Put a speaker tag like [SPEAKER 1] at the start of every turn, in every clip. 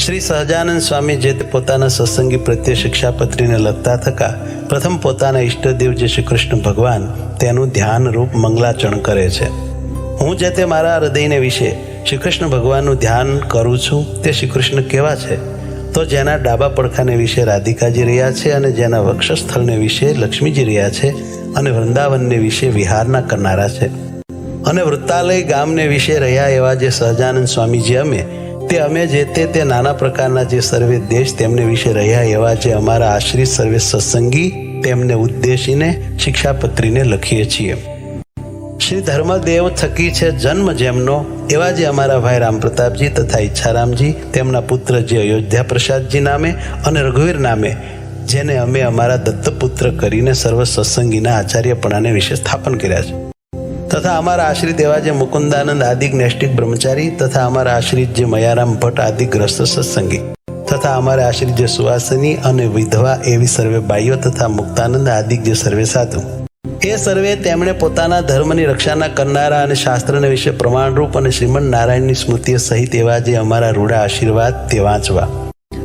[SPEAKER 1] શ્રી સહજાનંદ સ્વામી જે તે પોતાના સત્સંગી પ્રત્યે શિક્ષાપત્રીને લખતા થકા પ્રથમ પોતાના ઈષ્ટદેવ જે શ્રી કૃષ્ણ ભગવાન તેનું ધ્યાન રૂપ મંગલાચરણ કરે છે. હું જે તે મારા હૃદયને વિશે શ્રી કૃષ્ણ ભગવાનનું ધ્યાન કરું છું તે શ્રી કૃષ્ણ કેવા છે? તો જેના ડાબા પડખાને વિશે રાધિકાજી રહ્યા છે અને જેના વક્ષસ્થળને વિશે લક્ષ્મીજી રહ્યા છે અને વૃંદાવનને વિશે વિહારના કરનારા છે અને વૃત્તાલય ગામને વિશે રહ્યા એવા જે સહજાનંદ સ્વામીજી અમે જે તે નાના પ્રકારના જે સર્વે દેશ તેમને વિશે રહ્યા એવા જે અમારા આશ્રિત સર્વે સત્સંગી તેમને ઉદ્દેશીને શિક્ષાપત્રીને લખીએ છીએ. શ્રી ધર્મદેવ થકી છે જન્મ જેમનો એવા જે અમારા ભાઈ રામપ્રતાપજી તથા ઈચ્છારામજી તેમના પુત્ર જે અયોધ્યા પ્રસાદજી નામે અને રઘુવીર નામે જેને અમે અમારા દત્તપુત્ર કરીને સર્વ સત્સંગીના આચાર્યપણાને વિશે સ્થાપન કર્યા છે તથા અમારા આશ્રિત એવા જે મુકુંદાનંદ આદિક નૈષ્ટિક બ્રહ્મચારી તથા અમારા આશ્રિત જે મયારામ ભટ્ટ આદિ ગ્રસ્ત સત્સંગી તથા અમારા આશ્રિત જે સુવાસની અને વિધવા એવી સર્વે બાઈઓ તથા મુક્તાનંદ આદિક જે સર્વે સાધુ એ સર્વે તેમણે પોતાના ધર્મની રક્ષાના કરનારા અને શાસ્ત્રને વિશે પ્રમાણરૂપ અને શ્રીમદ નારાયણની સ્મૃતિઓ સહિત એવા જે અમારા રૂડા આશીર્વાદ તે વાંચવા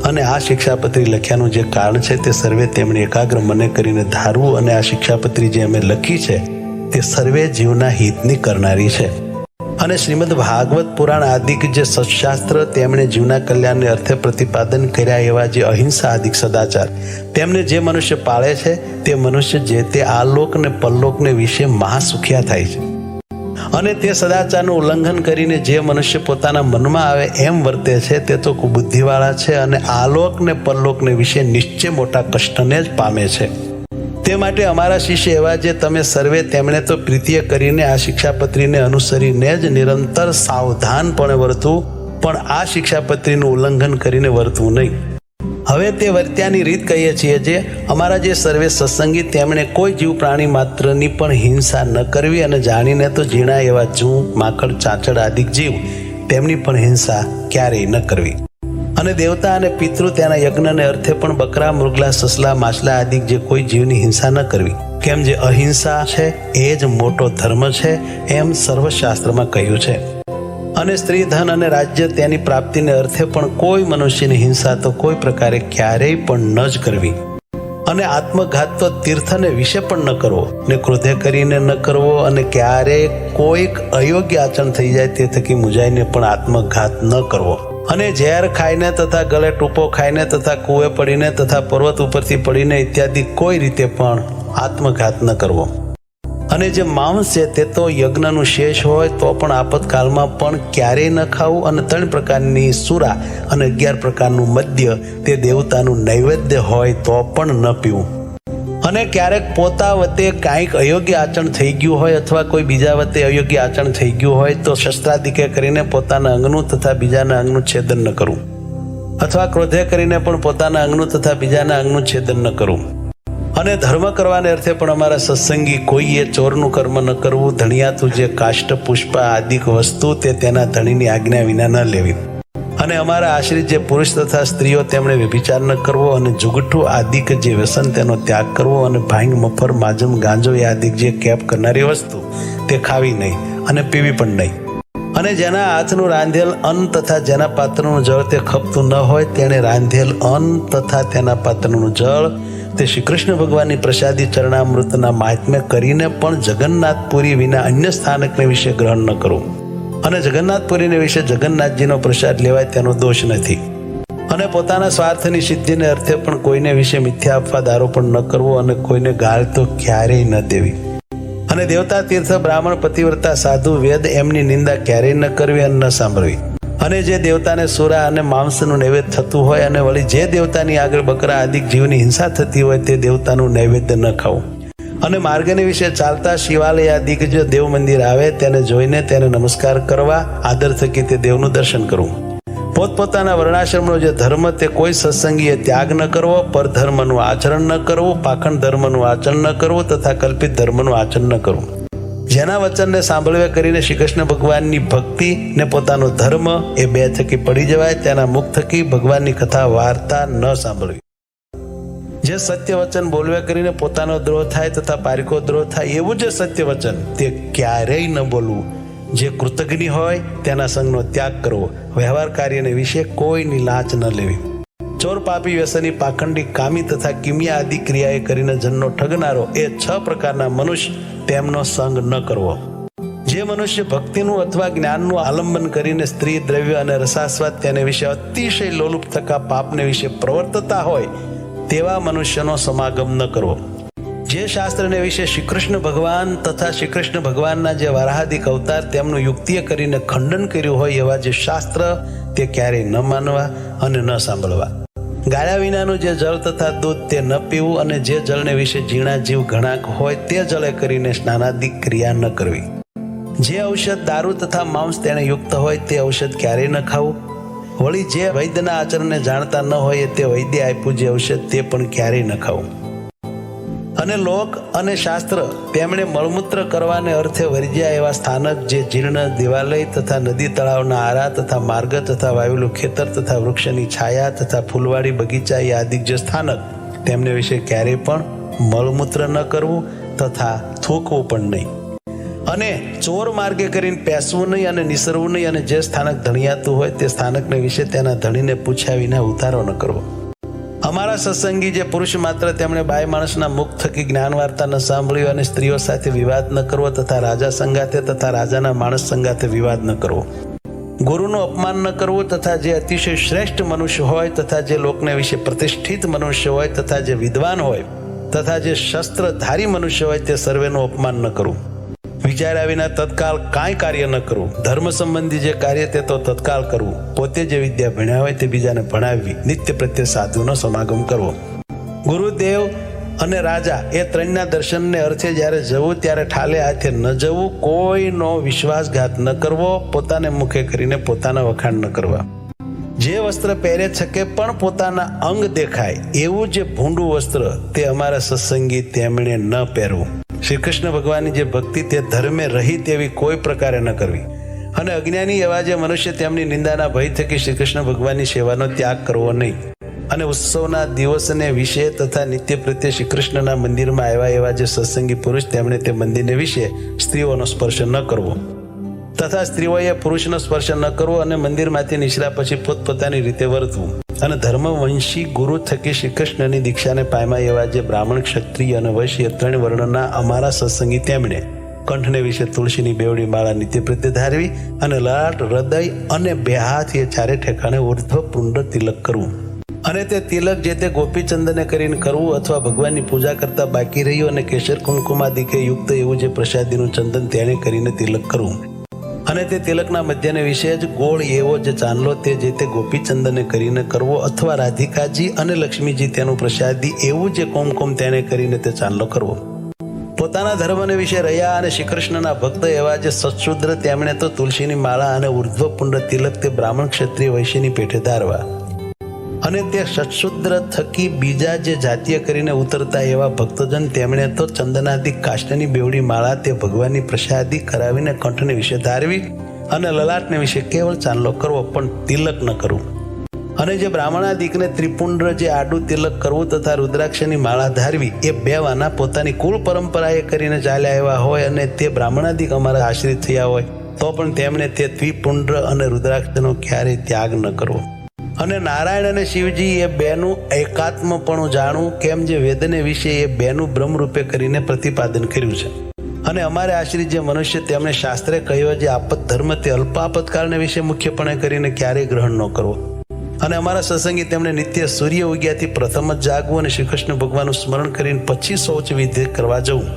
[SPEAKER 1] અને આ શિક્ષાપત્રી લખ્યાનું જે કારણ છે તે સર્વે તેમણે એકાગ્ર મને કરીને ધારવું અને આ શિક્ષાપત્રી જે અમે લખી છે તે સર્વે જીવના હિતની કરનારી છે અને શ્રીમદ ભાગવત પુરાણ આદિક જે સત્શાસ્ત્ર તેમણે જીવના કલ્યાણને અર્થે પ્રતિપાદન કર્યા એવા જે અહિંસા આદિક સદાચાર તેમને જે મનુષ્ય પાળે છે તે મનુષ્ય જે તે આલોક ને પરલોકને વિશે મહાસુખિયા થાય છે અને તે સદાચારનું ઉલ્લંઘન કરીને જે મનુષ્ય પોતાના મનમાં આવે એમ વર્તે છે તે તો કુબુદ્ધિવાળા છે અને આલોક ને પરલોકને વિશે નિશ્ચય મોટા કષ્ટને જ પામે છે. તે માટે અમારા શિષ્ય એવા જે તમે સર્વે તેમણે તો પ્રીતિય કરીને આ શિક્ષાપત્રીને અનુસરીને જ નિરંતર સાવધાનપણે વર્તવું પણ આ શિક્ષાપત્રીનું ઉલ્લંઘન કરીને વર્તવું નહીં. હવે તે વર્ત્યાની રીત કહીએ છીએ જે અમારા જે સર્વે સત્સંગી તેમણે કોઈ જીવ પ્રાણી માત્રની પણ હિંસા ન કરવી અને જાણીને તો ઝીણા એવા જૂ માકડ ચાંચડ આદિક જીવ તેમની પણ હિંસા ક્યારેય ન કરવી અને દેવતા અને પિતૃ તેના યજ્ઞને અર્થે પણ બકરા મૃગલા સસલા માછલા આદિ જે કોઈ જીવની હિંસા ન કરવી કેમ જે અહિંસા છે એ જ મોટો ધર્મ છે એમ સર્વશાસ્ત્રમાં કહ્યું છે. અને સ્ત્રી ધન અને રાજ્ય તેની પ્રાપ્તિને અર્થે પણ કોઈ મનુષ્યની હિંસા તો કોઈ પ્રકારે ક્યારેય પણ ન જ કરવી અને આત્મઘાત તો તીર્થને વિશે પણ ન કરવો ને ક્રોધે કરીને ન કરવો અને ક્યારેય કોઈક અયોગ્ય આચરણ થઈ જાય તે થકી મુજાઈને પણ આત્મઘાત ન કરવો અને ઝેર ખાઈને તથા ગળે ટૂંપો ખાઈને તથા કૂએ પડીને તથા પર્વત ઉપરથી પડીને ઇત્યાદિ કોઈ રીતે પણ આત્મઘાત ન કરવો અને જે માંસ છે તે તો યજ્ઞનું શેષ હોય તો પણ આપતકાળમાં પણ ક્યારેય ન ખાવું અને 3 પ્રકારની સુરા અને 11 પ્રકારનું મદ્ય તે દેવતાનું નૈવેદ્ય હોય તો પણ ન પીવું અને ક્યારેક પોતા વતે કાંઈક અયોગ્ય આચરણ થઈ ગયું હોય અથવા કોઈ બીજા વતે અયોગ્ય આચરણ થઈ ગયું હોય તો શસ્ત્રાદિકે કરીને પોતાના અંગનું તથા બીજાના અંગનું છેદન ન કરવું અથવા ક્રોધે કરીને પણ પોતાના અંગનું તથા બીજાના અંગનું છેદન ન કરવું અને ધર્મ કરવાને અર્થે પણ અમારા સત્સંગી કોઈએ ચોરનું કર્મ ન કરવું ધણિયાતું જે કાષ્ટ પુષ્પ આદિક વસ્તુ તે તેના ધણીની આજ્ઞા વિના ન લેવી અને અમારા આશ્રિત જે પુરુષ તથા સ્ત્રીઓ તેમણે વ્યભિચાર ન કરવો અને જુગઠું આદિક જે વ્યસન તેનો ત્યાગ કરવો અને ભાંગ મફર માજમ ગાંજો એ આદિક જે કેપ કરનારી વસ્તુ તે ખાવી નહીં અને પીવી પણ નહીં અને જેના હાથનું રાંધેલ અન્ન તથા જેના પાત્રનું જળ તે ખપતું ન હોય તેણે રાંધેલ અન્ન તથા તેના પાત્રનું જળ તે શ્રી કૃષ્ણ ભગવાનની પ્રસાદી ચરણામૃતના મહાત્મ્ય કરીને પણ જગન્નાથપુરી વિના અન્ય સ્થાનકને વિશે ગ્રહણ ન કરવું અને જગન્નાથપુરીને વિશે જગન્નાથજીનો પ્રસાદ લેવાય તેનો દોષ નથી અને પોતાના સ્વાર્થની સિદ્ધિને અર્થે પણ કોઈને વિશે મિથ્યા અપવાદ આરોપણ ન કરવો અને કોઈને ગાળ તો ક્યારેય ન દેવી અને દેવતા તીર્થ બ્રાહ્મણ પતિવ્રતા સાધુ વેદ એમની નિંદા ક્યારેય ન કરવી અને ન સાંભળવી અને જે દેવતાને સુરા અને માંસનું નૈવેદ્ય થતું હોય અને વળી જે દેવતાની આગળ બકરા આદિક જીવની હિંસા થતી હોય તે દેવતાનું નૈવેદ્ય ન ખાવું અને માર્ગને વિશે ચાલતા શિવાલય આદિક જો દેવ મંદિર આવે તેને જોઈને તેને નમસ્કાર કરવા આદર થકી તે દેવનું દર્શન કરવું પોતપોતાના વર્ણાશ્રમનો જે ધર્મ તે કોઈ સત્સંગીએ ત્યાગ ન કરવો પરધર્મનું આચરણ ન કરવું પાખંડ ધર્મનું આચરણ ન કરવું તથા કલ્પિત ધર્મનું આચરણ ન કરવું જેના વચનને સાંભળવે કરીને શ્રી કૃષ્ણ ભગવાનની ભક્તિ ને પોતાનો ધર્મ એ બે થકી પડી જવાય તેના મુખ થકી ભગવાનની કથા વાર્તા ન સાંભળવી જે સત્ય વચન બોલવે કરીને પોતાનો દ્રોહ થાય તથા પારિકો દ્રોહ થાય એવું જે સત્ય વચન તે ક્યારેય ન બોલવું જે કૃતજ્ઞ હોય તેના સંગનો ત્યાગ કરવો, વ્યવહાર કાર્યને વિશે કોઈની લાંચ ન લેવી. ચોર, પાપી, વ્યસની, પાખંડી, કામી તથા કિમિયા આદિ ક્રિયાએ કરીને જનનો ઠગનારો એ 6 પ્રકારના મનુષ્ય, તેમનો સંગ ન કરવો. જે મનુષ્ય ભક્તિનું અથવા જ્ઞાનનું આલંબન કરીને સ્ત્રી, દ્રવ્ય અને રસાસ્વાદ તેને વિશે અતિશય લોલુપ થકા પાપને વિશે પ્રવર્તતા હોય તેવા મનુષ્યનો સમાગમ ન કરવો. જે શાસ્ત્રને વિશે શ્રી કૃષ્ણ ભગવાન તથા શ્રી કૃષ્ણ ભગવાનના જે વારાહાદિક અવતાર તેમનું યુક્તિએ કરીને ખંડન કર્યું હોય એવા જે શાસ્ત્ર તે ક્યારેય ન માનવા અને ન સાંભળવા. ગાળ્યા વિનાનું જે જળ તથા દૂધ તે ન પીવું અને જે જળને વિશે ઝીણા જીવ ઘણાક હોય તે જળે કરીને સ્નાનાદિક ક્રિયા ન કરવી. જે ઔષધ, દારૂ તથા માંસ તેને યુક્ત હોય તે ઔષધ ક્યારેય ન ખાવું. વળી જે વૈદ્યના આચરણને જાણતા ન હોય તે વૈદ્ય આપ્યું જે ઔષધ તે પણ ક્યારેય ન ખાવું. અને લોક અને શાસ્ત્ર તેમણે મળમૂત્ર કરવાને અર્થે વર્જ્યા એવા સ્થાનક જે જીર્ણ દેવાલય તથા નદી તળાવના આરા તથા માર્ગ તથા વાવેલું ખેતર તથા વૃક્ષની છાયા તથા ફૂલવાડી બગીચા એ આદિક જે સ્થાનક તેમને વિશે ક્યારેય પણ મળમૂત્ર ન કરવું તથા થૂકવું પણ નહીં. અને ચોર માર્ગે કરીને પેસવું નહીં અને નિસરવું નહીં. અને જે સ્થાનક ધણિયાતું હોય તે સ્થાનકને વિશે તેના ધણીને પૂછ્યા વિના ઉતારો ન કરવો. અમારા સત્સંગી જે પુરુષ માત્ર તેમણે બાય માણસના મુખ થકી જ્ઞાન વાર્તા ન સાંભળ્યું અને સ્ત્રીઓ સાથે વિવાદ ન કરવો તથા રાજા સંગાથે તથા રાજાના માણસ સંગાથે વિવાદ ન કરવો. ગુરુનું અપમાન ન કરવું તથા જે અતિશય શ્રેષ્ઠ મનુષ્ય હોય તથા જે લોકને વિશે પ્રતિષ્ઠિત મનુષ્ય હોય તથા જે વિદ્વાન હોય તથા જે શસ્ત્રધારી મનુષ્ય હોય તે સર્વેનું અપમાન ન કરવું. વિચાર્યા વિના તત્કાળ કાંઈ કાર્ય ન કરવું. ધર્મ સંબંધી જે કાર્ય તે તો તત્કાળ કરવું. પોતે જે વિદ્યા ભણ્યા હોય તે બીજાને ભણાવવી. નિત્ય પ્રત્યે સાધુનો સમાગમ કરવો. ગુરુદેવ અને રાજા એ ત્રણના દર્શનને અર્થે જ્યારે જવું ત્યારે ઠાલે હાથે ન જવું. કોઈનો વિશ્વાસઘાત ન કરવો. પોતાને મુખે કરીને પોતાના વખાણ ન કરવા. જે વસ્ત્ર પહેરે છકે પણ પોતાના અંગ દેખાય એવું જે ભૂંડું વસ્ત્ર તે અમારા સત્સંગી તેમણે ન પહેરવું. શ્રી કૃષ્ણ ભગવાનની જે ભક્તિ તે ધર્મે રહી તેવી કોઈ પ્રકારે ન કરવી. અને અજ્ઞાની એવા જે મનુષ્ય તેમની નિંદાના ભય થકી શ્રી કૃષ્ણ ભગવાનની સેવાનો ત્યાગ કરવો નહીં. અને ઉત્સવના દિવસને વિશે તથા નિત્ય પ્રત્યે શ્રી કૃષ્ણના મંદિરમાં આવ્યા એવા જે સત્સંગી પુરુષ તેમણે તે મંદિરને વિશે સ્ત્રીઓનો સ્પર્શ ન કરવો તથા સ્ત્રીઓએ પુરુષનો સ્પર્શ ન કરવો. અને મંદિરમાંથી નીકળ્યા પછી પોતપોતાની રીતે વર્તવું. અને ધર્મવંશી ગુરુ થકી શ્રી કૃષ્ણની દીક્ષાને પામ્યા એવા જે બ્રાહ્મણ, ક્ષત્રિય અને વૈશ્ય 3 વર્ણના અમારા સત્સંગી તેમણે કંઠને વિશે તુલસીની બેવડી માળા નિત્ય પ્રત્યે ધારવી અને લલાટ, હૃદય અને 2 હાથ એ ચારે ઠેકાણે ઉર્ધ્વ પુંડ તિલક કરવું. અને તે તિલક જે તે ગોપીચંદને કરીને કરવું અથવા ભગવાનની પૂજા કરતા બાકી રહ્યું અને કેસર કુમકુમાદિકે યુક્ત એવું જે પ્રસાદીનું ચંદન તેને કરીને તિલક કરવું. અને તે તિલકના મધ્યને વિશે જ ગોળ એવો જે ચાંદલો તે જે તે ગોપીચંદને કરીને કરવો અથવા રાધિકાજી અને લક્ષ્મીજી તેનું પ્રસાદી એવું જે કુમકુમ તેને કરીને તે ચાંદલો કરવો. પોતાના ધર્મને વિશે રહ્યા અને શ્રી કૃષ્ણના ભક્ત એવા જે સત્શુદ્ર તેમણે તો તુલસીની માળા અને ઉર્ધ્વ પુંડ તિલક તે બ્રાહ્મણ, ક્ષત્રિય, વૈશ્યની પેઠે ધારવા. અને તે સત્શુદ્ર થકી બીજા જે જાતીય કરીને ઉતરતા એવા ભક્તજન તેમણે તો ચંદનાદિક કાષ્ટની બેવડી માળા તે ભગવાનની પ્રસાદી કરાવીને કંઠને વિશે ધારવી અને લલાટને વિશે કેવળ ચાંદલો કરવો પણ તિલક ન કરવું. અને જે બ્રાહ્મણાદિકને ત્રિપુંડ જે આડું તિલક કરવું તથા રુદ્રાક્ષની માળા ધારવી એ 2 વાના પોતાની કુળ પરંપરાએ કરીને ચાલ્યા આવ્યા હોય અને તે બ્રાહ્મણાદિક અમારા આશ્રિત થયા હોય તો પણ તેમણે તે ત્રિપુંડ અને રુદ્રાક્ષનો ક્યારેય ત્યાગ ન કરવો. અને નારાયણ અને શિવજી એ 2નું એકાત્મપણું જાણવું કેમ જે વેદને વિશે એ 2નું બ્રહ્મ રૂપે કરીને પ્રતિપાદન કર્યું છે. અને અમારે આશ્રિત જે મનુષ્ય તેમણે શાસ્ત્રે કહ્યો જે આપત ધર્મ તે અલ્પ આપતકાળને વિશે મુખ્યપણે કરીને ક્યારેય ગ્રહણ ન કરવો. અને અમારા સત્સંગી તેમણે નિત્ય સૂર્ય ઉગ્યાથી પ્રથમ જ જાગવું અને શ્રી કૃષ્ણ ભગવાનનું સ્મરણ કરીને પછી શૌચ વિધિ કરવા જવું.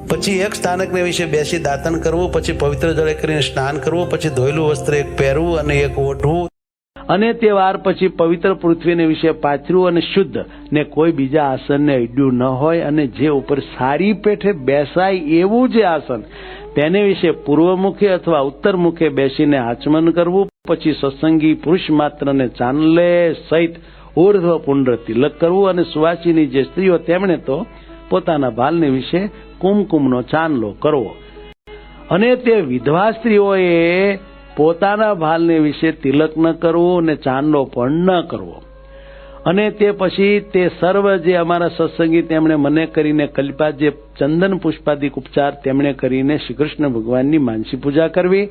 [SPEAKER 1] પછી એક સ્થાનકને વિશે બેસી દાતન કરવું, પછી પવિત્ર જળે કરીને સ્નાન કરવું, પછી ધોયેલું વસ્ત્ર એક પહેરવું અને એક ઓઢવું અને તે વાર પછી પવિત્ર પૃથ્વીને વિશે પાથર્યું અને શુદ્ધ ને કોઈ બીજા આસનને અડ્યું ન હોય અને જે ઉપર સારી પેઠે બેસાય એવું જે આસન તેને વિશે પૂર્વમુખે અથવા ઉત્તરમુખે બેસીને આચમન કરવું. પછી સત્સંગી પુરુષ માત્રને ચાંદલે સહિત ઉર્ધ્વ પુંડ તિલક કરવું. અને સુવાસીની જે સ્ત્રીઓ તેમણે તો પોતાના ભાલને વિશે કુમકુમનો ચાંદલો કરવો. અને તે વિધવા સ્ત્રીઓએ પોતાના ભાલને વિશે તિલક ન કરવો અને ચાંદલો પણ ન કરવો.
[SPEAKER 2] અને તે પછી તે સર્વ જે અમારા સત્સંગી તેમણે મને કરીને કલ્પ્યા જે ચંદન પુષ્પાદિક ઉપચાર તેમણે કરીને શ્રી કૃષ્ણ ભગવાનની માનસી પૂજા કરવી.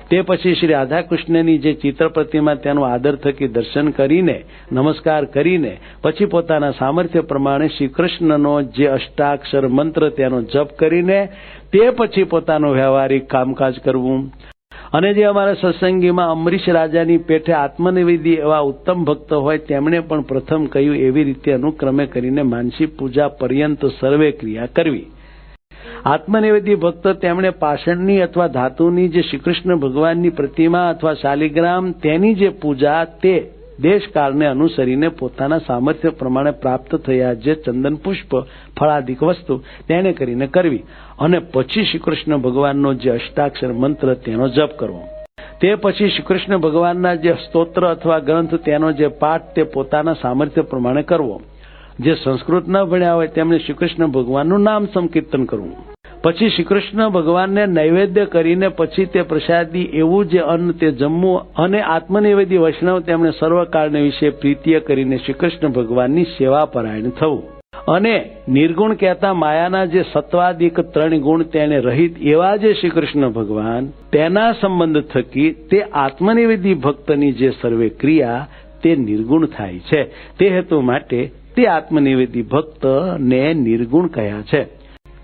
[SPEAKER 2] તે પછી શ્રી રાધા કૃષ્ણની જે ચિત્ર પ્રતિમા તેનું આદર થકી દર્શન કરીને નમસ્કાર કરીને પછી પોતાના સામર્થ્ય પ્રમાણે શ્રી કૃષ્ણનો જે અષ્ટાક્ષર મંત્ર તેનો જપ કરીને તે પછી પોતાનું વ્યવહારિક કામકાજ કરવું. અને જે અમારા સત્સંગીમાં અમરીશ રાજાની પેઠે આત્મનિવેદી એવા ઉત્તમ ભક્ત હોય તેમણે પણ પ્રથમ કહ્યું એવી રીતે અનુક્રમે કરીને માનસી પૂજા પર્યંત સર્વે ક્રિયા કરવી. આત્મનિવેદી ભક્ત તેમણે પાષાણની અથવા ધાતુની જે શ્રીકૃષ્ણ ભગવાનની પ્રતિમા અથવા શાલિગ્રામ તેની જે પૂજા તે દેશકાળને અનુસરીને પોતાના સામર્થ્ય પ્રમાણે પ્રાપ્ત થયા જે ચંદન પુષ્પ ફળાદિક વસ્તુ તેને કરીને કરવી. અને પછી શ્રીકૃષ્ણ ભગવાનનો જે અષ્ટાક્ષર મંત્ર તેનો જપ કરવો. તે પછી શ્રીકૃષ્ણ ભગવાનના જે સ્તોત્ર અથવા ગ્રંથ તેનો જે પાઠ તે પોતાના સામર્થ્ય પ્રમાણે કરવો. જે સંસ્કૃત ન ભણ્યા હોય તેમણે શ્રીકૃષ્ણ ભગવાનનું નામ સંકીર્તન કરવું. પછી શ્રીકૃષ્ણ ભગવાનને નૈવેદ્ય કરીને પછી તે પ્રસાદી એવું જે અન્ન તે જમવું. અને આત્મનિવેદી વૈષ્ણવ તેમણે સર્વકાળને વિશે પ્રીતિય કરીને શ્રીકૃષ્ણ ભગવાનની સેવા પરાયણ થવું. અને નિર્ગુણ કહેતા માયાના જે સત્વાદિક 3 ગુણ તેને રહિત એવા જે શ્રીકૃષ્ણ ભગવાન તેના સંબંધ થકી તે આત્મનિવેદી ભક્તની જે સર્વે ક્રિયા તે નિર્ગુણ થાય છે. તે હેતુ માટે તે આત્મનિવેદી ભક્તને નિર્ગુણ કહ્યા છે.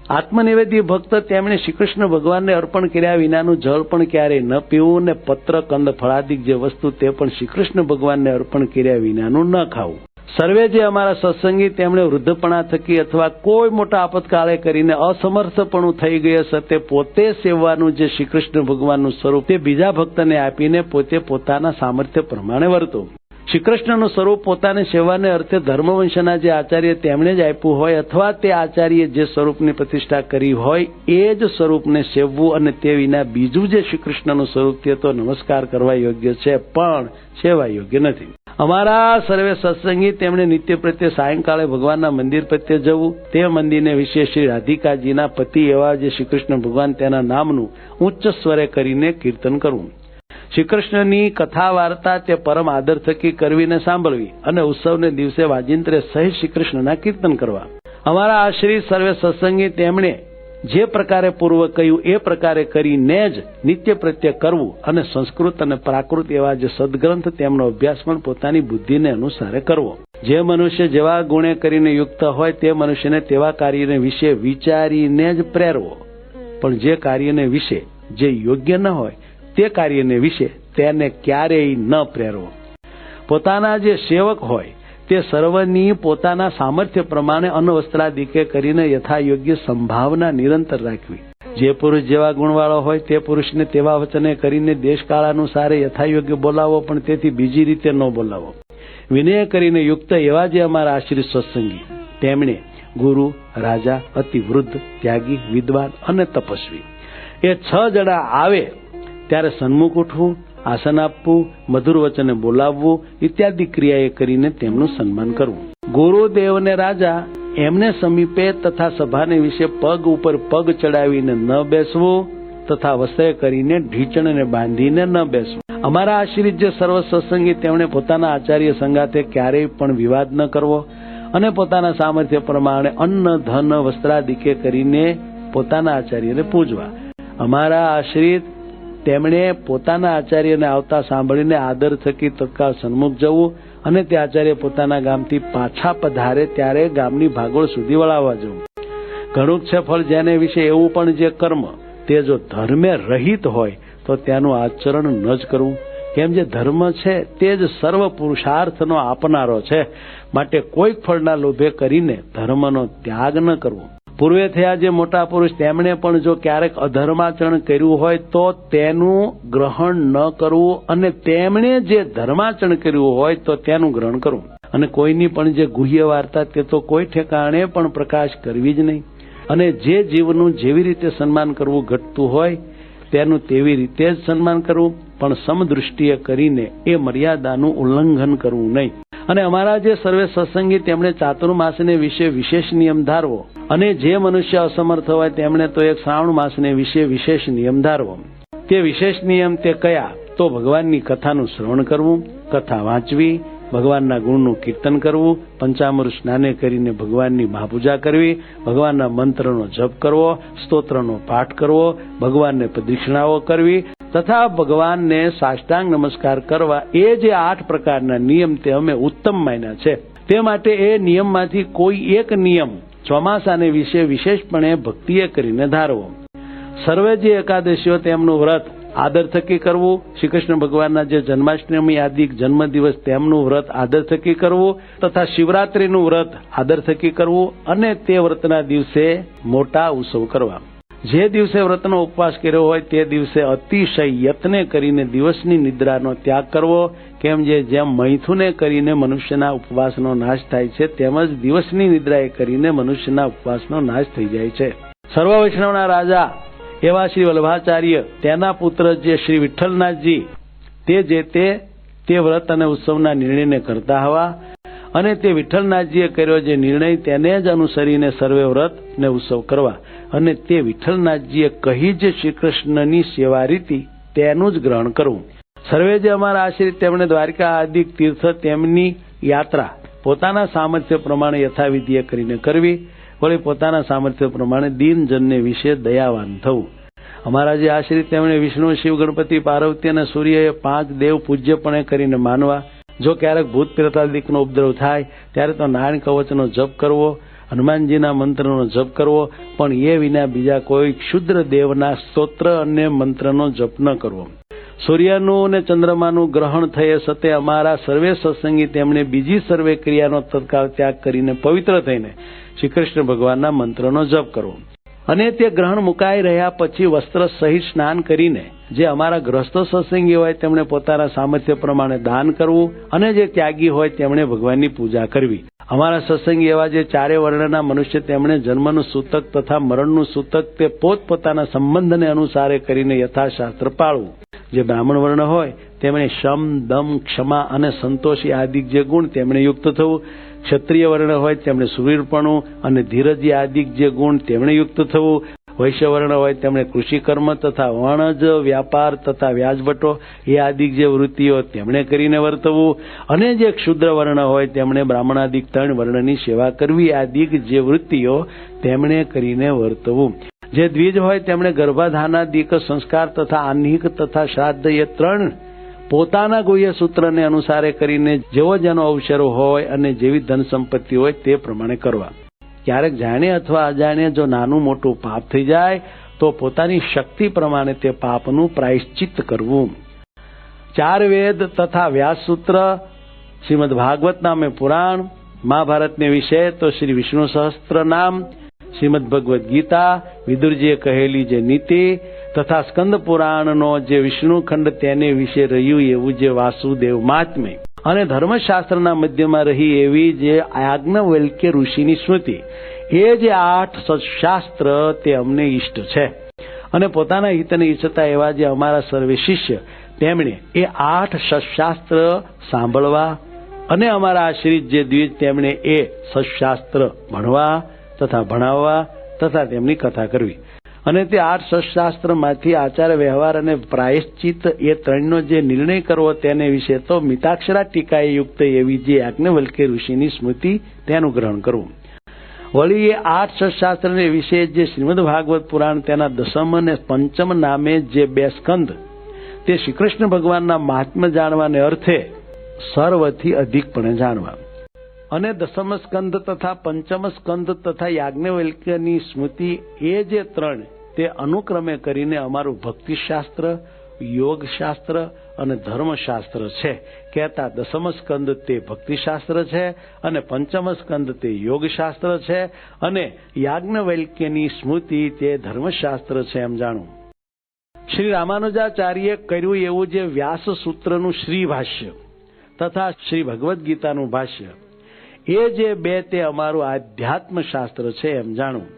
[SPEAKER 2] આત્મનિવેદી ભક્ત તેમણે શ્રીકૃષ્ણ ભગવાનને અર્પણ કર્યા વિનાનું જળ પણ ક્યારેય ન પીવું ને પત્ર કંદ ફળાદિક જે વસ્તુ તે પણ શ્રીકૃષ્ણ ભગવાનને અર્પણ કર્યા વિનાનું ન ખાવું. સર્વે જે અમારા સત્સંગી તેમણે વૃદ્ધપણા થકી અથવા કોઈ મોટા આપતકાળે કરીને અસમર્થપણું થઈ ગયે છે તે પોતે સેવવાનું જે શ્રીકૃષ્ણ ભગવાનનું સ્વરૂપ તે બીજા ભક્તને આપીને પોતે પોતાના સામર્થ્ય પ્રમાણે વર્તો. શ્રીકૃષ્ણનું સ્વરૂપ પોતાને સેવાને અર્થે ધર્મવંશના જે આચાર્ય તેમણે જ આપ્યું હોય અથવા તે આચાર્ય જે સ્વરૂપની પ્રતિષ્ઠા કરી હોય એ જ સ્વરૂપને સેવવું અને તે વિના બીજું જે શ્રીકૃષ્ણનું સ્વરૂપ તે તો નમસ્કાર કરવા યોગ્ય છે પણ સેવા યોગ્ય નથી. અમારા સર્વે સત્સંગી તેમણે નિત્ય પ્રત્યે સાયંકાળે ભગવાનના મંદિર પ્રત્યે જવું. તે મંદિરને વિશે શ્રી રાધિકાજીના પતિ એવા જે શ્રીકૃષ્ણ ભગવાન તેના નામનું ઉચ્ચ સ્વરે કરીને કીર્તન કરવું. શ્રીકૃષ્ણની કથા વાર્તા તે પરમ આદર થકી કરવીને સાંભળવી અને ઉત્સવને દિવસે વાજિંત્રે સહિત શ્રીકૃષ્ણના કીર્તન કરવા. અમારા આશ્રિત સર્વે સત્સંગી તેમણે જે પ્રકારે પૂર્વ કહ્યું એ પ્રકારે કરીને જ નિત્ય પ્રત્યે કરવું અને સંસ્કૃત અને પ્રાકૃત એવા જે સદગ્રંથ તેમનો અભ્યાસ પણ પોતાની બુદ્ધિને અનુસારે કરવો. જે મનુષ્ય જેવા ગુણે કરીને યુક્ત હોય તે મનુષ્યને તેવા કાર્યને વિશે વિચારીને જ પ્રેરવો. પણ જે કાર્યને વિશે જે યોગ્ય ન હોય તે કાર્યને વિશે તેને ક્યારેય ન પ્રેરવો. પોતાના જે સેવક હોય તે સર્વની પોતાના સામર્થ્ય પ્રમાણે અન્નવસ્ત્રાદિકે કરીને યથાયોગ્ય સંભાવના નિરંતર રાખવી. જે પુરુષ જેવા ગુણવાળો હોય તે પુરુષને તેવા વચને કરીને દેશકાળ અનુસારે યથાયોગ્ય બોલાવો પણ તેથી બીજી રીતે ન બોલાવો. વિનય કરીને યુક્ત એવા જે અમારા આશ્રિત સત્સંગી તેમણે ગુરુ, રાજા, અતિ વૃદ્ધ, ત્યાગી, વિદ્વાન અને તપસ્વી એ 6 જણા આવે ત્યારે સન્મુખ ઉઠવું, આસન આપવું, મધુર વચને બોલાવવું ઇત્યાદિ ક્રિયાએ કરીને તેમનું સન્માન કરવું. ગુરુદેવને રાજા એમને સમીપે તથા સભાને વિશે પગ ઉપર પગ ચડાવીને ન બેસવું તથા વસ્ત્રે કરીને ઢીચણને બાંધીને ન બેસવું. અમારા આશ્રિત જે સર્વ સત્સંગી તેમણે પોતાના આચાર્ય સંગાથે ક્યારેય પણ વિવાદ ન કરવો અને પોતાના સામર્થ્ય પ્રમાણે અન્ન, ધન, વસ્ત્રાદિકે કરીને પોતાના આચાર્યને પૂજવા. અમારા આશ્રિત તેમણે પોતાના આચાર્યને આવતા સાંભળીને આદર થકી તત્કાળ સન્મુખ જવું અને તે આચાર્ય પોતાના ગામથી પાછા પધારે ત્યારે ગામની ભાગોળ સુધી વળાવવા જવું. ઘણું છે ફળ જેને વિશે એવું પણ જે કર્મ તે જો ધર્મે રહિત હોય તો તેનું આચરણ ન જ કરવું. કેમ જે ધર્મ છે તે જ સર્વ પુરુષાર્થનો આપનારો છે. માટે કોઈક ફળના લોભે કરીને ધર્મનો ત્યાગ ન કરવો. પૂર્વે થયા જે મોટા પુરુષ તેમણે પણ જો ક્યારેક અધર્માચરણ કર્યું હોય તો તેનું ગ્રહણ ન કરવું અને તેમણે જે ધર્માચરણ કર્યું હોય તો તેનું ગ્રહણ કરવું. અને કોઈની પણ જે ગુહ્ય વાર્તા તે તો કોઈ ઠેકાણે પણ પ્રકાશ કરવી જ નહીં. અને જે જીવનું જેવી રીતે સન્માન કરવું ઘટતું હોય તેનું તેવી રીતે જ સન્માન કરવું પણ સમદૃષ્ટિએ કરીને એ મર્યાદાનું ઉલ્લંઘન કરવું નહીં. અને અમારા જે સર્વે સત્સંગી તેમણે ચાતુર્માસને વિશે વિશેષ નિયમ ધારવો અને જે મનુષ્ય અસમર્થ હોય તેમણે તો એક શ્રાવણ માસને વિશે વિશેષ નિયમ ધારવો. તે વિશેષ નિયમ તે કયા તો ભગવાનની કથાનું શ્રવણ કરવું, કથા વાંચવી, ભગવાનના ગુણનું કીર્તન કરવું, પંચામૃત સ્નાને કરીને ભગવાનની મહાપૂજા કરવી, ભગવાનના મંત્રનો જપ કરવો, સ્તોત્રનો પાઠ કરવો, ભગવાનને પ્રદક્ષિણાઓ કરવી તથા ભગવાનને સાષ્ટાંગ નમસ્કાર કરવા, એ જે 8 પ્રકારના નિયમ તે અમે ઉત્તમ માન્યા છે. તે માટે એ નિયમમાંથી કોઈ એક નિયમ ચોમાસાને વિશે વિશેષપણે ભક્તિએ કરીને ધારવો. સર્વે જે એકાદશીઓ તેમનું વ્રત આદર થકી કરવું, શ્રી કૃષ્ણ ભગવાનના જે જન્માષ્ટમી આદિ જન્મદિવસ તેમનું વ્રત આદર થકી કરવું તથા શિવરાત્રીનું વ્રત આદર થકી કરવું અને તે વ્રતના દિવસે મોટા ઉત્સવ કરવા. જે દિવસે વ્રતનો ઉપવાસ કર્યો હોય તે દિવસે અતિશય યત્ને કરીને દિવસની નિદ્રાનો ત્યાગ કરવો. કેમ જેમ મૈથુને કરીને મનુષ્યના ઉપવાસનો નાશ થાય છે તેમજ દિવસની નિદ્રાએ કરીને મનુષ્યના ઉપવાસનો નાશ થઈ જાય છે. સર્વ વૈષ્ણવના રાજા એવા શ્રી વલ્લભાચાર્ય તેના પુત્ર જે શ્રી વિઠ્ઠલનાથજી તે વ્રત અને ઉત્સવના નિર્ણયને કરતા હવા અને તે વિઠ્ઠલનાથજીએ કર્યો જે નિર્ણય તેને જ અનુસરીને સર્વે વ્રત ને ઉત્સવ કરવા અને તે વિઠ્ઠલનાથજીએ કહી જે શ્રી કૃષ્ણની સેવા રીતિ તેનું જ ગ્રહણ કરવું. સર્વે જે અમારા આશ્રિત તેમણે દ્વારિકા આદિ તીર્થ તેમની યાત્રા પોતાના સામર્થ્ય પ્રમાણે યથાવિધિએ કરીને કરવી. વળી પોતાના સામર્થ્ય પ્રમાણે દીનજનને વિશે દયાવાન થવું. અમારા જે આશ્રિત તેમણે વિષ્ણુ, શિવ, ગણપતિ, પાર્વતી અને સૂર્ય એ 5 દેવ પૂજ્યપણે કરીને માનવા. જો ક્યારેક ભૂત પ્રેતાદિકનો ઉપદ્રવ થાય ત્યારે તો નારાયણ કવચનો જપ કરવો, હનુમાનજીના મંત્રનો જપ કરવો, પણ એ વિના બીજા કોઈ ક્ષુદ્ર દેવના સ્તોત્ર અને મંત્રનો જપ ન કરવો. સૂર્યનું અને ચંદ્રમાનું ગ્રહણ થયે સતે અમારા સર્વે સત્સંગી તેમણે બીજી સર્વે ક્રિયાનો તત્કાળ ત્યાગ કરીને પવિત્ર થઈને શ્રી કૃષ્ણ ભગવાનના મંત્રનો જપ કરવો. અને તે ગ્રહણ મુકાઈ રહ્યા પછી વસ્ત્ર સહિત સ્નાન કરીને જે અમારા ગ્રસ્તો સત્સંગી હોય તેમણે પોતાના સામર્થ્ય પ્રમાણે દાન કરવું અને જે ત્યાગી હોય તેમણે ભગવાનની પૂજા કરવી. અમારા સત્સંગી એવા જે 4 વર્ણના મનુષ્ય તેમણે જન્મનું સૂતક તથા મરણનું સૂતક તે પોતપોતાના સંબંધને અનુસારે કરીને યથાશાસ્ત્ર પાળવું. જે બ્રાહ્મણ વર્ણ હોય તેમણે શમ, દમ, ક્ષમા અને સંતોષી આદિ જે ગુણ તેમણે યુક્ત થવું. ક્ષત્રિય વર્ણ હોય તેમણે સુવીરપણું અને ધીરજી આદિ જે ગુણ તેમણે યુક્ત થવું. વૈશ્ય વર્ણ હોય તેમણે કૃષિકર્મ તથા વણજ, વ્યાપાર તથા વ્યાજવટો એ આદિ જે વૃત્તિઓ તેમણે કરીને વર્તવું. અને જે ક્ષુદ્ર વર્ણ હોય તેમણે બ્રાહ્મણાદિક 3 વર્ણની સેવા કરવી આદિ જે વૃત્તિઓ તેમણે કરીને વર્તવું. જે દ્વિજ હોય તેમણે ગર્ભાધાનાદિક સંસ્કાર તથા આહ્નિક તથા શ્રાદ્ધ એ 3 પોતાના ગુહ્ય સૂત્રને અનુસારે કરીને જેવો જેનો અવસરો હોય અને જેવી ધન સંપત્તિ હોય તે પ્રમાણે કરવા. ક્યારેક જાણે અથવા અજાણે જો નાનું મોટું પાપ થઈ જાય તો પોતાની શક્તિ પ્રમાણે તે પાપનું પ્રાયશ્ચિત્ત કરવું. 4 વેદ તથા વ્યાસસૂત્ર, શ્રીમદ ભાગવત નામે પુરાણ, મહાભારતને વિશે તો શ્રી વિષ્ણુ સહસ્ત્ર નામ, શ્રીમદ ભગવદ્ ગીતા, વિદુરજીએ કહેલી જે નીતિ તથા સ્કંદ પુરાણનો જે વિષ્ણુ ખંડ તેને વિશે રહ્યું એવું જે વાસુદેવ મહાત્મ્ય અને ધર્મશાસ્ત્રના મધ્યમાં રહી એવી જે યાજ્ઞવલ્ક્ય ઋષિની સ્મૃતિ એ જે 8 સત્શાસ્ત્ર તે અમને ઈષ્ટ છે. અને પોતાના હિતને ઈચ્છતા એવા જે અમારા સર્વે શિષ્ય તેમણે એ 8 સત્શાસ્ત્ર સાંભળવા અને અમારા આશ્રિત જે દ્વિજ તેમણે એ સત્શાસ્ત્ર ભણવા તથા ભણાવવા તથા તેમની કથા કરવી. અને તે 8 સત્શાસ્ત્રમાંથી આચાર વ્યવહાર અને પ્રાયશ્ચિત એ 3નો જે નિર્ણય કરવો તેને વિશે તો મિતાક્ષરા ટીકાએ યુક્ત એવી જે યાજ્ઞવલ્ક્ય ઋષિની સ્મૃતિ તેનું ગ્રહણ કરવું. વળી એ 8 સત્શાસ્ત્રને વિશે જે શ્રીમદ ભાગવત પુરાણ તેના 10મ અને 5મ નામે જે 2 સ્કંદ તે શ્રી કૃષ્ણ ભગવાનના મહાત્મ્ય જાણવાને અર્થે સર્વથી અધિકપણે જાણવા. અને 10મ સ્કંદ તથા 5મ સ્કંદ તથા યાજ્ઞવલ્ક્યની સ્મૃતિ એ જે 3 તે અનુક્રમે કરીને અમારું ભક્તિશાસ્ત્ર, યોગશાસ્ત્ર અને ધર્મશાસ્ત્ર છે. કહેતા 10મ સ્કંદ તે ભક્તિશાસ્ત્ર છે અને 5મ સ્કંદ તે યોગશાસ્ત્ર છે અને યાજ્ઞવલ્ક્યની સ્મૃતિ તે ધર્મશાસ્ત્ર છે એમ જાણવું. શ્રી રામાનુજાચાર્યે કર્યું એવું જે વ્યાસ સૂત્રનું શ્રી ભાષ્ય તથા શ્રી ભગવદ્ ગીતાનું ભાષ્ય એ જે 2 તે અમારું આધ્યાત્મ શાસ્ત્ર છે એમ જાણવું.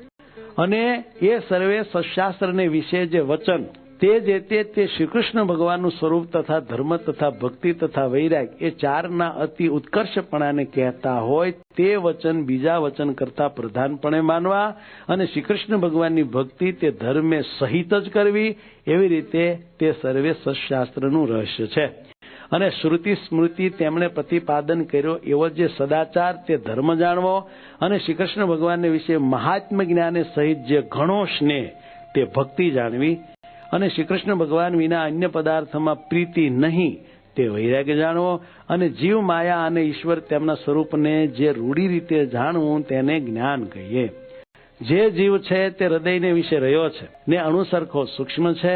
[SPEAKER 2] અને એ સર્વે સત્શાસ્ત્રને વિશે જે વચન તે જે તે શ્રી કૃષ્ણ ભગવાનનું સ્વરૂપ તથા ધર્મ તથા ભક્તિ તથા વૈરાગ એ 4ના અતિ ઉત્કર્ષપણાને કહેતા હોય તે વચન બીજા વચન કરતા પ્રધાનપણે માનવા અને શ્રી કૃષ્ણ ભગવાનની ભક્તિ તે ધર્મે સહિત જ કરવી. એવી રીતે તે સર્વે સત્શાસ્ત્રનું રહસ્ય છે. અને શ્રુતિ સ્મૃતિ તેમણે પ્રતિપાદન કર્યો એવો જે સદાચાર તે ધર્મ જાણવો, અને શ્રી કૃષ્ણ ભગવાનને વિશે મહાત્મ્ય જ્ઞાને સહિત જે ઘણો સ્નેહ તે ભક્તિ જાણવી, અને શ્રી કૃષ્ણ ભગવાન વિના અન્ય પદાર્થમાં પ્રીતિ નહીં તે વૈરાગ્ય જાણવો, અને જીવ માયા અને ઈશ્વર તેમના સ્વરૂપને જે રૂઢી રીતે જાણવું તેને જ્ઞાન કહીએ. જે જીવ છે તે હૃદયને વિશે રહ્યો છે ને અણુસરખો સૂક્ષ્મ છે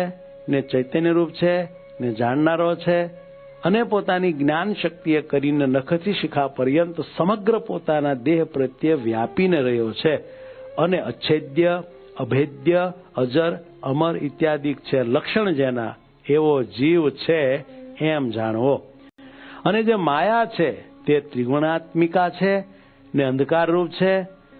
[SPEAKER 2] ને ચૈતન્યરૂપ છે ને જાણનારો છે, અને પોતાની જ્ઞાન શક્તિએ કરીને નખથી શિખા પર્યંત સમગ્ર પોતાના દેહ પ્રત્યે વ્યાપીને રહ્યો છે, અને અચ્છેદ્ય અભેદ્ય અજર અમર ઇત્યાદિ છે લક્ષણ જેના એવો જીવ છે એમ જાણવો. અને જે માયા છે તે ત્રિગુણાત્મિકા છે ને અંધકારરૂપ છે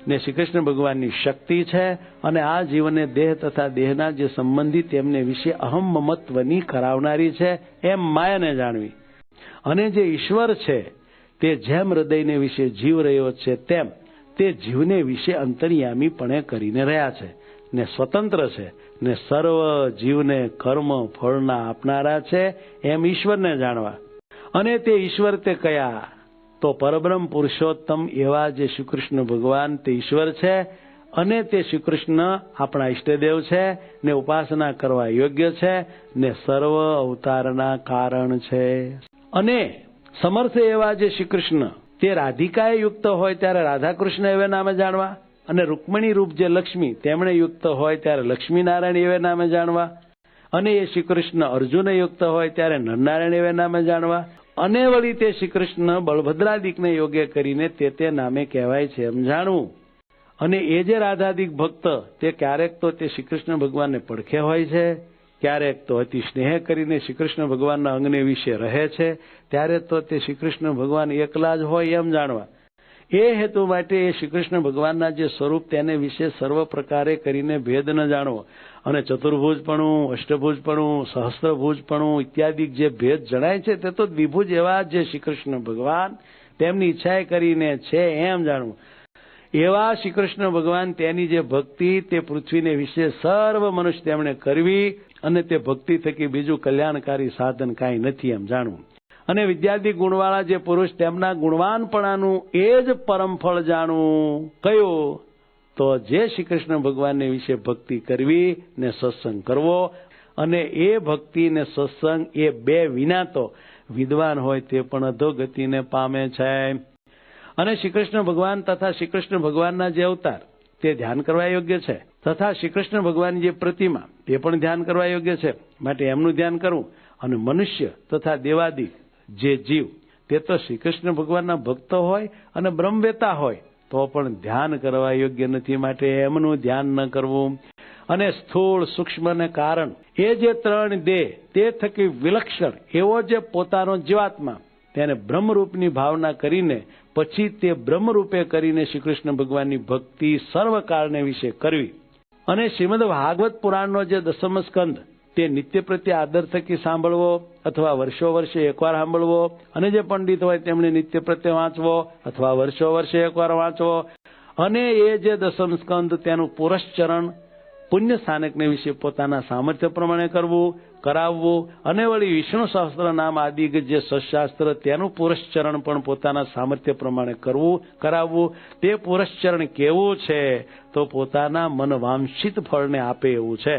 [SPEAKER 2] ને શ્રી કૃષ્ણ ભગવાનની શક્તિ છે, અને આ જીવને દેહ તથા દેહના જે સંબંધી તેમને વિશે અહમ મમત્વની કરાવનારી છે એમ માયાને જાણવી. અને જે ઈશ્વર છે તે જેમ હૃદયને વિશે જીવ રહ્યો છે તેમ તે જીવને વિશે અંતર્યામીપણે કરીને રહ્યા છે ને સ્વતંત્ર છે ને સર્વ જીવને કર્મ ફળના આપનારા છે એમ ઈશ્વરને જાણવા. અને તે ઈશ્વર તે કયા? તો પરબ્રહ્મ પુરુષોત્તમ એવા જે શ્રી કૃષ્ણ ભગવાન તે ઈશ્વર છે, અને તે શ્રી કૃષ્ણ આપણા ઈષ્ટદેવ છે ને ઉપાસના કરવા યોગ્ય છે ને સર્વ અવતારના કારણ છે. અને સમર્થ એવા જે શ્રી કૃષ્ણ તે રાધિકાએ યુક્ત હોય ત્યારે રાધાકૃષ્ણ એવે નામે જાણવા, અને રૂકમણી રૂપ જે લક્ષ્મી તેમણે યુક્ત હોય ત્યારે લક્ષ્મીનારાયણ એવે નામે જાણવા, અને એ શ્રી કૃષ્ણ અર્જુને યુક્ત હોય ત્યારે નરનારાયણ એવે નામે જાણવા, અને વળી તે શ્રી કૃષ્ણ બળભદ્રાદિકને યોગ્ય કરીને તે નામે કહેવાય છે એમ જાણવું. અને એ જે રાધાદિક ભક્ત તે ક્યારેક તો તે શ્રી કૃષ્ણ ભગવાનને પડખે હોય છે, ક્યારેક તો અતિ સ્નેહ કરીને શ્રી કૃષ્ણ ભગવાનના અંગને વિશે રહે છે, ત્યારે તો તે શ્રી કૃષ્ણ ભગવાન એકલા જ હોય એમ જાણવા. એ હેતુ માટે એ શ્રી કૃષ્ણ ભગવાનના જે સ્વરૂપ તેને વિશે સર્વ પ્રકારે કરીને ભેદ ન જાણવો, અને ચતુર્ભુજપણું, અષ્ટભુજપણું, સહસ્ત્રભુજપણું ઇત્યાદિ જે ભેદ જણાય છે તે તો દ્વિભુજ એવા જે શ્રી કૃષ્ણ ભગવાન તેમની ઈચ્છાએ કરીને છે એમ જાણવું. એવા શ્રી કૃષ્ણ ભગવાન તેની જે ભક્તિ તે પૃથ્વીને વિશે સર્વ મનુષ્ય તેમણે કરવી, અને તે ભક્તિ થકી બીજું કલ્યાણકારી સાધન કાંઈ નથી એમ જાણવું. અને વિદ્યાર્થી ગુણવાળા જે પુરુષ તેમના ગુણવાનપણાનું એ જ પરમ ફળ જાણવું. કયું? તો જે શ્રી કૃષ્ણ ભગવાનને વિશે ભક્તિ કરવી ને સત્સંગ કરવો, અને એ ભક્તિ ને સત્સંગ એ બે વિના તો વિદ્વાન હોય તે પણ અધોગતિને પામે છે. અને શ્રી કૃષ્ણ ભગવાન તથા શ્રી કૃષ્ણ ભગવાનના જે અવતાર તે ધ્યાન કરવા યોગ્ય છે, તથા શ્રી કૃષ્ણ ભગવાનની જે પ્રતિમા તે પણ ધ્યાન કરવા યોગ્ય છે, માટે એમનું ધ્યાન કરવું. અને મનુષ્ય તથા દેવાદિ જે જીવ તે તો શ્રી કૃષ્ણ ભગવાનના ભક્ત હોય અને બ્રહ્મવેતા હોય તો પણ ધ્યાન કરવા યોગ્ય નથી, માટે એમનું ધ્યાન ન કરવું. અને સ્થૂળ સૂક્ષ્મ ને કારણ એ જે ત્રણ દેહ તે થકી વિલક્ષણ એવો જે પોતાનો જીવાત્મા તેને બ્રહ્મરૂપની ભાવના કરીને પછી તે બ્રહ્મરૂપે કરીને શ્રી કૃષ્ણ ભગવાનની ભક્તિ સર્વકાળને વિશે કરવી. અને શ્રીમદ ભાગવત પુરાણનો જે દસમ સ્કંદ તે નિત્ય પ્રત્યે આદર થકી સાંભળવો, અથવા વર્ષો વર્ષે એકવાર સાંભળવો, અને જે પંડિત હોય તેમણે નિત્ય પ્રત્યે વાંચવો અથવા વર્ષો વર્ષે એકવાર વાંચવો. અને એ જે દસમ સ્કંદ તેનું પુરશ્ચરણ પુણ્ય સ્થાનકને વિશે પોતાના સામર્થ્ય પ્રમાણે કરવું, કરાવવું. અને વળી વિષ્ણુ સહસ્ત્ર નામ આદિ જે સશાસ્ત્ર તેનું પુરશ્ચરણ પણ પોતાના સામર્થ્ય પ્રમાણે કરવું, કરાવવું. તે પુરશ્ચરણ કેવું છે? તો પોતાના મન વાંછિત ફળને આપે એવું છે.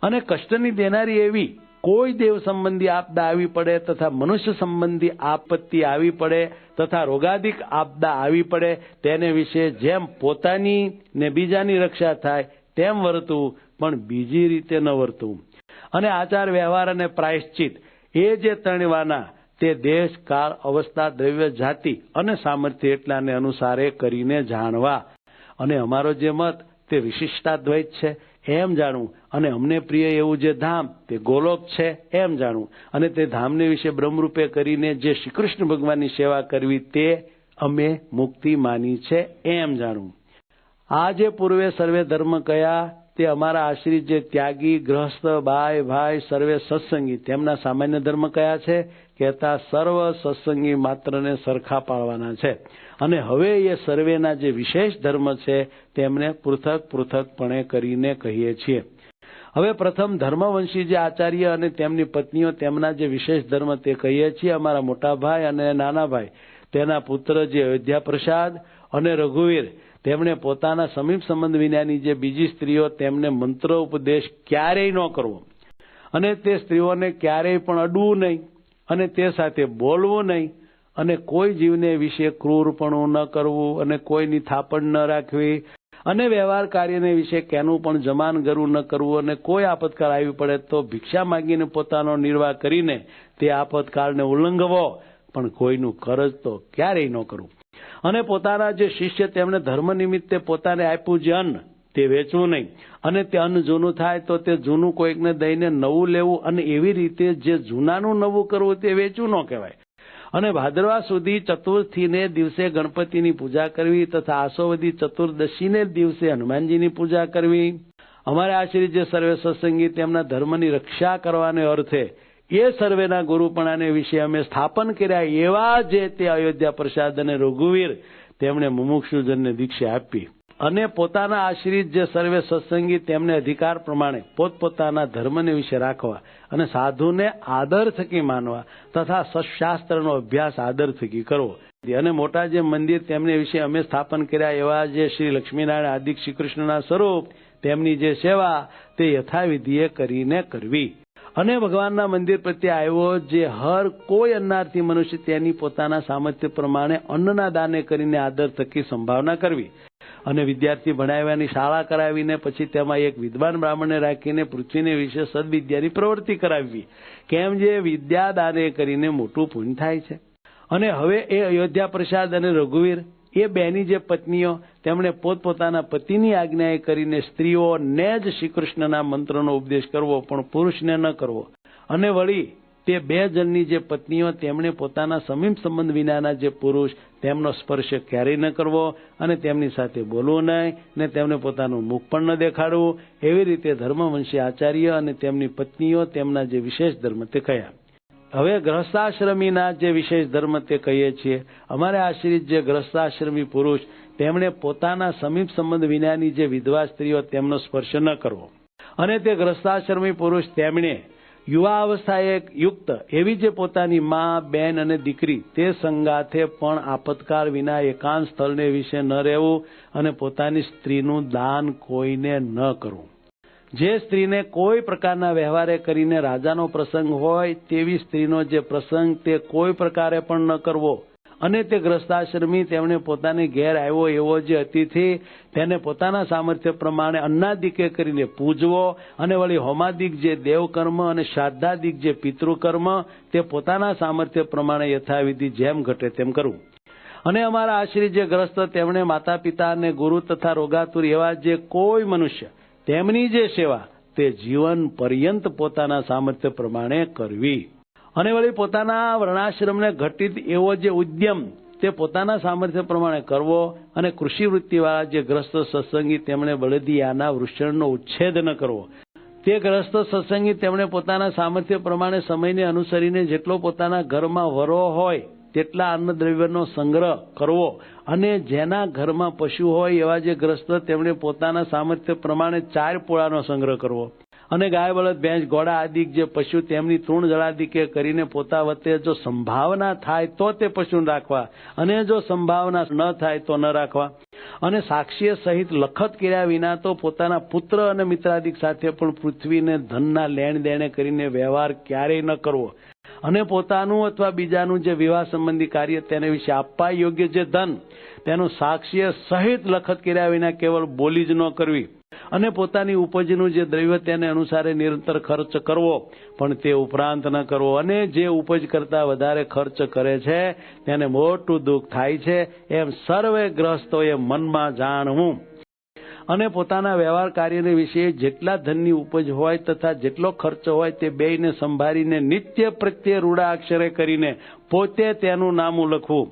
[SPEAKER 2] અને કષ્ટની દેનારી એવી કોઈ દેવ સંબંધી આપદા આવી પડે, તથા મનુષ્ય સંબંધી આપત્તિ આવી પડે, તથા રોગાદિક આપદા આવી પડે, તેને વિશે જેમ પોતાની ને બીજાની રક્ષા થાય તેમ વર્તવું, પણ બીજી રીતે ન વર્તવું. અને આચાર વ્યવહાર અને પ્રાયશ્ચિત એ જે ત્રણવાના તે દેશ કાળ અવસ્થા દ્રવ્ય જાતિ અને સામર્થ્ય એટલાને અનુસારે કરીને જાણવા. અને અમારો જે મત તે વિશિષ્ટાદ્વૈત છે એમ જાણવું. અને અમને પ્રિય એવું જે ધામ તે ગોલોક છે એમ જાણવું. અને તે ધામને વિશે બ્રહ્મરૂપે કરીને જે શ્રી કૃષ્ણ ભગવાનની સેવા કરવી તે અમે મુક્તિ માની છે એમ જાણવું. આ જે પૂર્વે સર્વે ધર્મ કયા તે અમારા આશ્રિત જે ત્યાગી, ગ્રહસ્થ, બાય, ભાઈ, સર્વે સત્સંગી તેમના સામાન્ય ધર્મ કયા છે? કહેતા સર્વ સત્સંગી માત્રને સરખા પાડવાના છે. અને હવે એ સર્વેના જે વિશેષ ધર્મ છે તેમને પૃથક પૃથકપણે કરીને કહીએ છીએ. હવે પ્રથમ ધર્મવંશી જે આચાર્ય અને તેમની પત્નીઓ તેમના જે વિશેષ ધર્મ તે કહીએ છીએ. અમારા મોટા ભાઈ અને નાના ભાઈ તેના પુત્ર જે અયોધ્યા પ્રસાદ અને રઘુવીર તેમણે પોતાના સમીપ સંબંધ વિનાની જે બીજી સ્ત્રીઓ તેમને મંત્ર ઉપદેશ ક્યારેય ન કરવો અને તે સ્ત્રીઓને ક્યારેય પણ અડવું નહીં અને તે સાથે બોલવું નહીં અને કોઈ જીવને વિશે ક્રૂરપણું ન કરવું અને કોઈની થાપણ ન રાખવી અને વ્યવહાર કાર્યને વિશે કેનું પણ જમાન ગરું ન કરવું અને કોઈ આપતકાળ આવી પડે તો ભિક્ષા માંગીને પોતાનો નિર્વાહ કરીને તે આપતકાળને ઉલ્લંઘવો, પણ કોઈનું કરજ તો ક્યારેય ન કરવું. અને પોતાના જે શિષ્ય તેમણે ધર્મ નિમિત્તે પોતાને આપ્યું જે અન્ન તે વેચવું નહીં અને તે અન્ન જૂનું થાય તો તે જૂનું કોઈકને દઈને નવું લેવું અને એવી રીતે જે જૂનાનું નવું કરવું તે વેચવું ન કહેવાય. અને ભાદરવા સુધી ચતુર્થીને દિવસે ગણપતિની પૂજા કરવી તથા આસોવદી ચતુર્દશીને દિવસે હનુમાનજીની પૂજા કરવી. અમારે આશ્રિત જે સર્વે સત્સંગી તેમના ધર્મની રક્ષા કરવાને અર્થે એ સર્વેના ગુરુપણાને વિશે અમે સ્થાપન કર્યા એવા જે તે અયોધ્યા પ્રસાદ અને રઘુવીર તેમણે મુમુક્ષુજનને દીક્ષા આપી. અને પોતાના આશ્રિત જે સર્વે સત્સંગી તેમને અધિકાર પ્રમાણે પોતપોતાના ધર્મને વિશે રાખવા અને સાધુને આદર થકી માનવા તથા સત્શાસ્ત્રનો અભ્યાસ આદર થકી કરવો. અને મોટા જે મંદિર તેમને વિશે અમે સ્થાપન કર્યા એવા જે શ્રી લક્ષ્મીનારાયણ આદિ શ્રી કૃષ્ણના સ્વરૂપ તેમની જે સેવા તે યથાવિધિએ કરીને કરવી. અને ભગવાનના મંદિર પ્રત્યે આવ્યો જે હર કોઈ અન્નાર્થી મનુષ્ય તેની પોતાના સામર્થ્ય પ્રમાણે અન્નના દાને કરીને આદર થકી સંભાવના કરવી. અને વિદ્યાર્થી ભણાવ્યાની શાળા કરાવીને પછી તેમાં એક વિદ્વાન બ્રાહ્મણને રાખીને પૃથ્વીને વિશે સદવિદ્યાની પ્રવૃત્તિ કરાવવી. કેમ જે વિદ્યા દાને કરીને મોટું પુણ્ય થાય છે. અને હવે એ અયોધ્યા પ્રસાદ અને રઘુવીર એ બેની જે પત્નીઓ તેમણે પોતપોતાના પતિની આજ્ઞાએ કરીને સ્ત્રીઓને જ શ્રી કૃષ્ણના મંત્રનો ઉપદેશ કરવો પણ પુરુષને ન કરવો. અને વળી તે બે જણની જે પત્નીઓ તેમણે પોતાના સમીપ સંબંધ વિનાના જે પુરુષ તેમનો સ્પર્શ ક્યારેય ન કરવો અને તેમની સાથે બોલવું નહીં ને તેમને પોતાનું મુખ પણ ન દેખાડવું. એવી રીતે ધર્મવંશી આચાર્ય અને તેમની પત્નીઓ તેમના જે વિશેષ ધર્મ તે કયા. હવે ગ્રહસ્થાશ્રમીના જે વિશેષ ધર્મ તે કહીએ છીએ. અમારે આશ્રિત જે ગ્રહસ્થાશ્રમી પુરુષ તેમણે પોતાના સમીપ સંબંધ વિનાની જે વિધવા સ્ત્રીઓ તેમનો સ્પર્શ ન કરવો. અને તે ગ્રહસ્થાશ્રમી પુરુષ તેમણે યુવા અવસ્થાએ યુક્ત એવી જે પોતાની મા, બેન અને દીકરી તે સંગાથે પણ આપતકાળ વિના એકાંત સ્થળને વિશે ન રહેવું અને પોતાની સ્ત્રીનું દાન કોઈને ન કરવું. જે સ્ત્રીને કોઈ પ્રકારના વ્યવહારે કરીને રાજાનો પ્રસંગ હોય તેવી સ્ત્રીનો જે પ્રસંગ તે કોઈ પ્રકારે પણ ન કરવો. અને તે ગ્રસ્તાશ્રમી તેમણે પોતાને ઘેર આવ્યો એવો જે અતિથિ તેને પોતાના સામર્થ્ય પ્રમાણે અન્નાદિકે કરીને પૂજવો. અને વળી હોમાદિક જે દેવકર્મ અને શ્રાદ્ધાદિક જે પિતૃકર્મ તે પોતાના સામર્થ્ય પ્રમાણે યથાવિધિ જેમ ઘટે તેમ કરવું. અને અમારા આશ્રિત જે ગ્રસ્ત તેમણે માતા પિતા અને ગુરુ તથા રોગાતુર એવા જે કોઈ મનુષ્ય તેમની જે સેવા તે જીવન પર્યંત પોતાના સામર્થ્ય પ્રમાણે કરવી. અને વળી પોતાના વર્ણાશ્રમને ઘટિત એવો જે ઉદ્યમ તે પોતાના સામર્થ્ય પ્રમાણે કરવો. અને કૃષિવૃત્તિવાળા જે ગ્રસ્ત સત્સંગી તેમણે બળદિયાના વૃષણનો ઉચ્છેદ ન કરવો. તે ગ્રસ્ત સત્સંગી તેમણે પોતાના સામર્થ્ય પ્રમાણે સમયને અનુસરીને જેટલો પોતાના ઘરમાં વરો હોય તેટલા અન્નદ્રવ્યનો સંગ્રહ કરવો. અને જેના ઘરમાં પશુ હોય એવા જે ગ્રસ્ત તેમણે પોતાના સામર્થ્ય પ્રમાણે 4 પોળાનો સંગ્રહ કરવો. અને ગાય, બળદ, ભેંસ, ઘોડા આદિક જે પશુ તેમની તૃણ જળાદિકે કરીને પોતા વચ્ચે જો સંભાવના થાય તો તે પશુને રાખવા અને જો સંભાવના ન થાય તો ન રાખવા. અને સાક્ષી સહિત લખત કર્યા વિના તો પોતાના પુત્ર અને મિત્રાદિક સાથે પણ પૃથ્વીને ધનના લેણ દેણે કરીને વ્યવહાર ક્યારેય ન કરવો. અને પોતાનું અથવા બીજાનું જે વિવાહ સંબંધી કાર્ય તેને વિશે આપવા યોગ્ય જે ધન તેનું સાક્ષી સહિત લખત કર્યા વિના કેવળ બોલી જ ન કરવી. અને પોતાની ઉપજનું જે દ્રવ્ય તેને અનુસારે નિરંતર ખર્ચ કરવો પણ તે ઉપરાંત ન કરવો. અને જે ઉપજ કરતા વધારે ખર્ચ કરે છે તેને મોટું દુઃખ થાય છે એમ સર્વે ગ્રસ્તોએ મનમાં જાણવું. અને પોતાના વ્યવહાર કાર્યને વિશે જેટલા ધનની ઉપજ હોય તથા જેટલો ખર્ચ હોય તે બેયને સંભાળીને નિત્ય પ્રત્યે રૂડા અક્ષરે કરીને પોતે તેનું નામું લખવું.